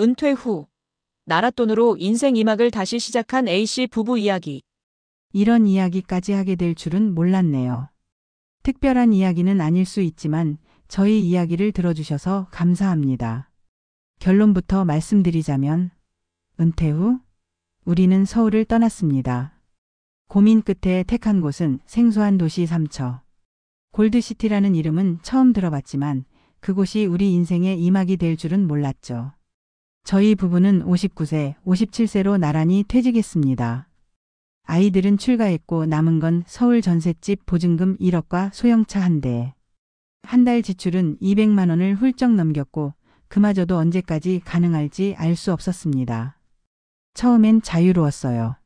은퇴 후 나랏돈으로 인생 2막을 다시 시작한 A씨 부부 이야기. 이런 이야기까지 하게 될 줄은 몰랐네요. 특별한 이야기는 아닐 수 있지만 저희 이야기를 들어주셔서 감사합니다. 결론부터 말씀드리자면 은퇴 후 우리는 서울을 떠났습니다. 고민 끝에 택한 곳은 생소한 도시 삼처. 골드시티라는 이름은 처음 들어봤지만 그곳이 우리 인생의 2막이 될 줄은 몰랐죠. 저희 부부는 59세, 57세로 나란히 퇴직했습니다. 아이들은 출가했고 남은 건 서울 전셋집 보증금 1억과 소형차 한 대. 한 달 지출은 200만 원을 훌쩍 넘겼고 그마저도 언제까지 가능할지 알 수 없었습니다. 처음엔 자유로웠어요.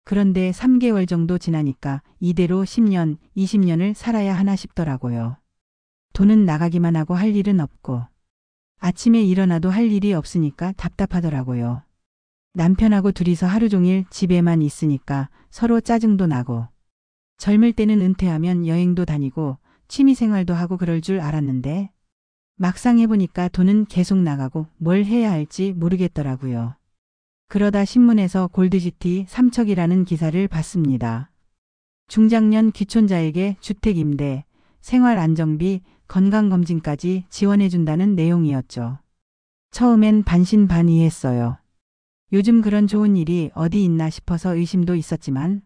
그런데 3개월 정도 지나니까 이대로 10년, 20년을 살아야 하나 싶더라고요. 돈은 나가기만 하고 할 일은 없고 아침에 일어나도 할 일이 없으니까 답답하더라고요. 남편하고 둘이서 하루 종일 집에만 있으니까 서로 짜증도 나고 젊을 때는 은퇴하면 여행도 다니고 취미생활도 하고 그럴 줄 알았는데 막상 해보니까 돈은 계속 나가고 뭘 해야 할지 모르겠더라고요. 그러다 신문에서 골드시티 삼척이라는 기사를 봤습니다. 중장년 귀촌자에게 주택 임대, 생활안정비, 건강검진까지 지원해준다는 내용이었죠. 처음엔 반신반의했어요. 요즘 그런 좋은 일이 어디 있나 싶어서 의심도 있었지만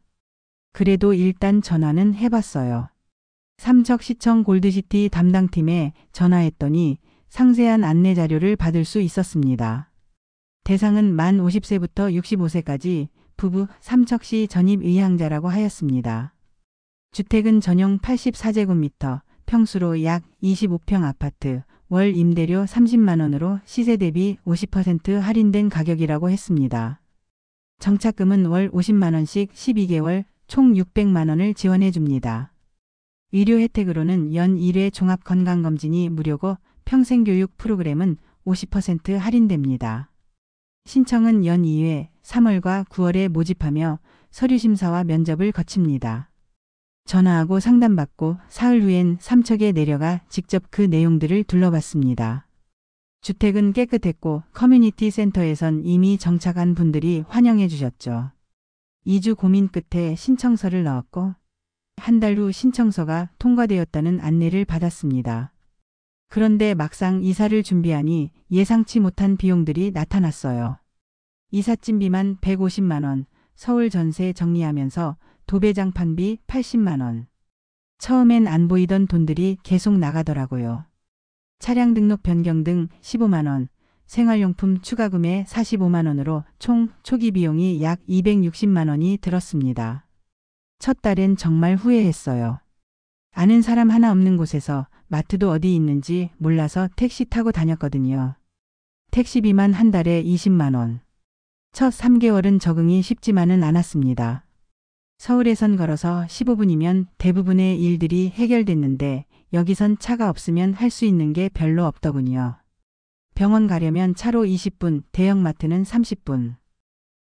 그래도 일단 전화는 해봤어요. 삼척시청 골드시티 담당팀에 전화했더니 상세한 안내 자료를 받을 수 있었습니다. 대상은 만 50세부터 65세까지 부부 삼척시 전입 의향자라고 하였습니다. 주택은 전용 84제곱미터, 평수로 약 25평 아파트, 월 임대료 30만 원으로 시세 대비 50% 할인된 가격이라고 했습니다. 정착금은 월 50만 원씩 12개월 총 600만 원을 지원해 줍니다. 의료 혜택으로는 연 1회 종합건강검진이 무료고 평생교육 프로그램은 50% 할인됩니다. 신청은 연 2회 3월과 9월에 모집하며 서류심사와 면접을 거칩니다. 전화하고 상담받고 사흘 후엔 삼척에 내려가 직접 그 내용들을 둘러봤습니다. 주택은 깨끗했고 커뮤니티 센터에선 이미 정착한 분들이 환영해 주셨죠. 2주 고민 끝에 신청서를 넣었고 한 달 후 신청서가 통과되었다는 안내를 받았습니다. 그런데 막상 이사를 준비하니 예상치 못한 비용들이 나타났어요. 이삿짐비만 150만 원, 서울 전세 정리하면서 도배장판비 80만 원. 처음엔 안 보이던 돈들이 계속 나가더라고요. 차량 등록 변경 등 15만 원, 생활용품 추가금에 45만 원으로 총 초기 비용이 약 260만 원이 들었습니다. 첫 달엔 정말 후회했어요. 아는 사람 하나 없는 곳에서 마트도 어디 있는지 몰라서 택시 타고 다녔거든요. 택시비만 한 달에 20만 원. 첫 3개월은 적응이 쉽지만은 않았습니다. 서울에선 걸어서 15분이면 대부분의 일들이 해결됐는데 여기선 차가 없으면 할 수 있는 게 별로 없더군요. 병원 가려면 차로 20분, 대형마트는 30분.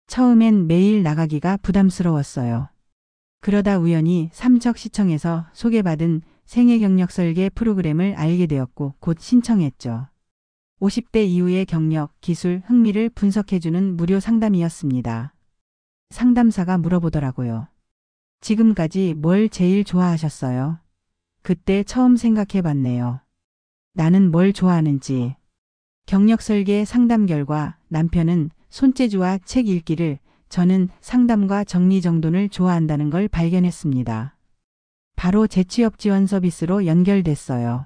처음엔 매일 나가기가 부담스러웠어요. 그러다 우연히 삼척시청에서 소개받은 생애 경력 설계 프로그램을 알게 되었고 곧 신청했죠. 50대 이후의 경력, 기술, 흥미를 분석해주는 무료 상담이었습니다. 상담사가 물어보더라고요. 지금까지 뭘 제일 좋아하셨어요? 그때 처음 생각해봤네요. 나는 뭘 좋아하는지. 경력 설계 상담 결과 남편은 손재주와 책 읽기를, 저는 상담과 정리정돈을 좋아한다는 걸 발견했습니다. 바로 재취업 지원 서비스로 연결됐어요.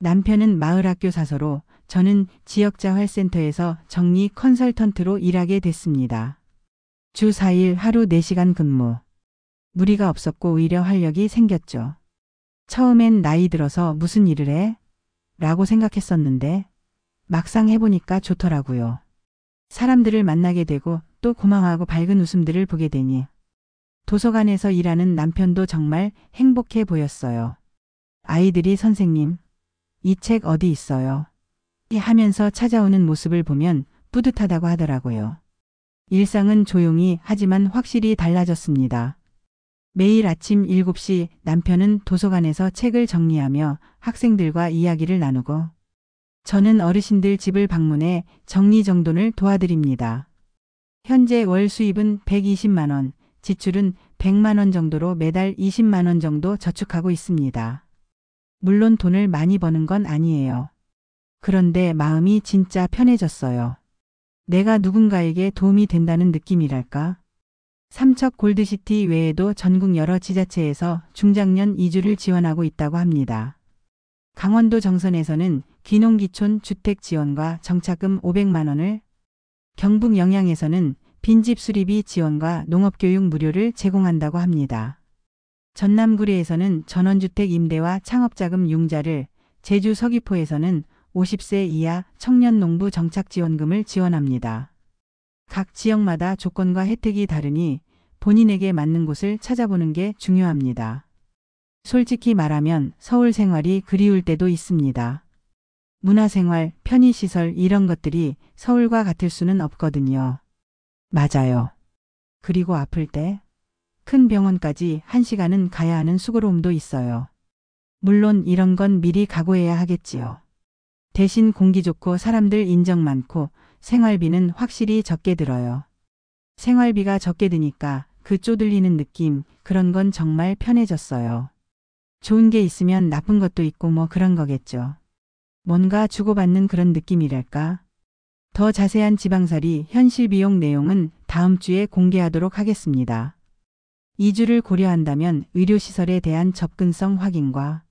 남편은 마을학교 사서로, 저는 지역자활센터에서 정리 컨설턴트로 일하게 됐습니다. 주 4일 하루 4시간 근무. 무리가 없었고 오히려 활력이 생겼죠. 처음엔 나이 들어서 무슨 일을 해? 라고 생각했었는데 막상 해보니까 좋더라고요. 사람들을 만나게 되고 또 고마워하고 밝은 웃음들을 보게 되니 도서관에서 일하는 남편도 정말 행복해 보였어요. 아이들이 선생님, 이 책 어디 있어요? 하면서 찾아오는 모습을 보면 뿌듯하다고 하더라고요. 일상은 조용히 하지만 확실히 달라졌습니다. 매일 아침 7시 남편은 도서관에서 책을 정리하며 학생들과 이야기를 나누고 저는 어르신들 집을 방문해 정리정돈을 도와드립니다. 현재 월 수입은 120만 원, 지출은 100만 원 정도로 매달 20만 원 정도 저축하고 있습니다. 물론 돈을 많이 버는 건 아니에요. 그런데 마음이 진짜 편해졌어요. 내가 누군가에게 도움이 된다는 느낌이랄까? 삼척 골드시티 외에도 전국 여러 지자체에서 중장년 이주를 지원하고 있다고 합니다. 강원도 정선에서는 귀농귀촌 주택 지원과 정착금 500만 원을, 경북 영양에서는 빈집 수리비 지원과 농업교육 무료를 제공한다고 합니다. 전남 구례에서는 전원주택 임대와 창업자금 융자를, 제주 서귀포에서는 50세 이하 청년 농부 정착 지원금을 지원합니다. 각 지역마다 조건과 혜택이 다르니 본인에게 맞는 곳을 찾아보는 게 중요합니다. 솔직히 말하면 서울 생활이 그리울 때도 있습니다. 문화생활, 편의시설 이런 것들이 서울과 같을 수는 없거든요. 맞아요. 그리고 아플 때 큰 병원까지 1시간은 가야 하는 수고로움도 있어요. 물론 이런 건 미리 각오해야 하겠지요. 대신 공기 좋고 사람들 인정 많고 생활비는 확실히 적게 들어요. 생활비가 적게 드니까 그 쪼들리는 느낌, 그런 건 정말 편해졌어요. 좋은 게 있으면 나쁜 것도 있고 뭐 그런 거겠죠. 뭔가 주고받는 그런 느낌이랄까? 더 자세한 지방살이 현실 비용 내용은 다음 주에 공개하도록 하겠습니다. 이주를 고려한다면 의료시설에 대한 접근성 확인과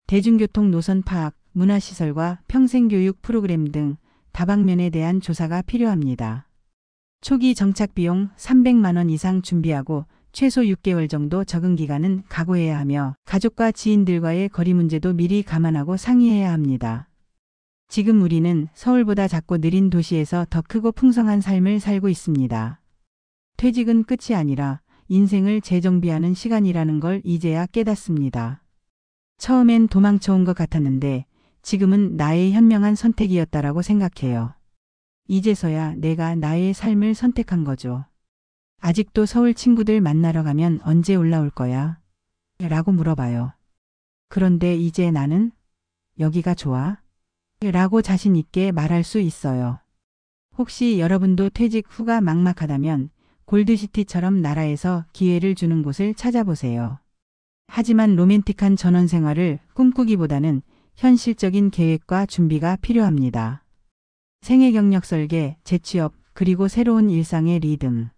대중교통 노선 파악, 문화시설과 평생교육 프로그램 등 다방면에 대한 조사가 필요합니다. 초기 정착 비용 300만 원 이상 준비하고 최소 6개월 정도 적응 기간은 각오해야 하며 가족과 지인들과의 거리 문제도 미리 감안하고 상의해야 합니다. 지금 우리는 서울보다 작고 느린 도시에서 더 크고 풍성한 삶을 살고 있습니다. 퇴직은 끝이 아니라 인생을 재정비하는 시간이라는 걸 이제야 깨닫습니다. 처음엔 도망쳐온 것 같았는데 지금은 나의 현명한 선택이었다라고 생각해요. 이제서야 내가 나의 삶을 선택한 거죠. 아직도 서울 친구들 만나러 가면 언제 올라올 거야? 라고 물어봐요. 그런데 이제 나는 여기가 좋아? 라고 자신 있게 말할 수 있어요. 혹시 여러분도 퇴직 후가 막막하다면 골드시티처럼 나라에서 기회를 주는 곳을 찾아보세요. 하지만 로맨틱한 전원 생활을 꿈꾸기보다는 현실적인 계획과 준비가 필요합니다. 생애 경력 설계, 재취업, 그리고 새로운 일상의 리듬.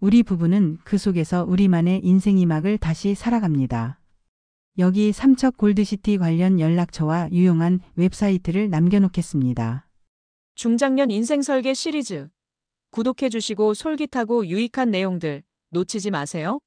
우리 부부는 그 속에서 우리만의 인생 이막을 다시 살아갑니다. 여기 삼척 골드시티 관련 연락처와 유용한 웹사이트를 남겨놓겠습니다. 중장년 인생 설계 시리즈. 구독해주시고 솔깃하고 유익한 내용들 놓치지 마세요.